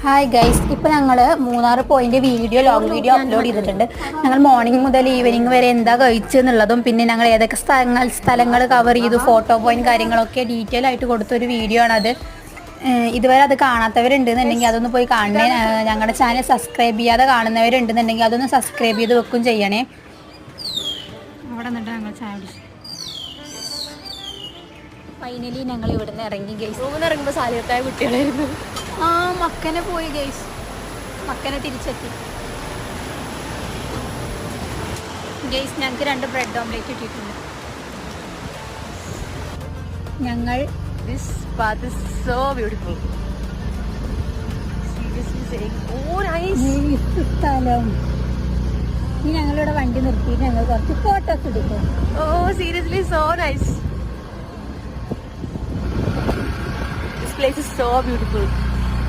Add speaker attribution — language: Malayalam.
Speaker 1: ഹായ് ഗൈസ്, ഇപ്പോൾ ഞങ്ങൾ Munnar point long video upload ചെയ്തിട്ടുണ്ട്. ഞങ്ങൾ മോർണിംഗ് മുതൽ ഈവനിങ് വരെ എന്താ കഴിച്ചെന്നുള്ളതും പിന്നെ ഞങ്ങൾ ഏതൊക്കെ സ്ഥലങ്ങൾ കവർ ചെയ്തു, ഫോട്ടോ പോയിന്റ് കാര്യങ്ങളൊക്കെ ഡീറ്റെയിൽ ആയിട്ട് കൊടുത്തൊരു വീഡിയോ ആണത്. ഇതുവരെ അത് കാണാത്തവരുണ്ടെന്നുണ്ടെങ്കിൽ അതൊന്ന് പോയി കാണണേ. ഞങ്ങളുടെ ചാനൽ സബ്സ്ക്രൈബ് ചെയ്യാതെ കാണുന്നവരുണ്ടെന്നുണ്ടെങ്കിൽ അതൊന്ന് സബ്സ്ക്രൈബ് ചെയ്ത് വെക്കും ചെയ്യണേ. അവിടെ നിന്നിട്ട് ഞങ്ങൾ ചായ ഫൈനലി ഞങ്ങൾ ഇവിടുന്ന് ഇറങ്ങി ഗൈസ്.
Speaker 2: ഇറങ്ങുമ്പോൾ സാലിയത്തായ കുട്ടികളായിരുന്നു.
Speaker 1: മക്കനെ പോയി ഗൈസ്, മക്കനെ തിരിച്ചെത്തി ഗൈസ്. ഞങ്ങൾക്ക് 2 ബ്രെഡ് ഓംലേറ്റ് ഇട്ടിട്ടുണ്ട്. ഞങ്ങൾ
Speaker 2: This path is so beautiful. Seriously saying, oh nice.
Speaker 1: സ്ഥലം ഇനി ഞങ്ങളിവിടെ വണ്ടി നിർത്തിയിട്ട് ഞങ്ങൾ കുറച്ച് ഫോട്ടോസ് എടുക്കും.
Speaker 2: Oh seriously so nice. This place is so beautiful.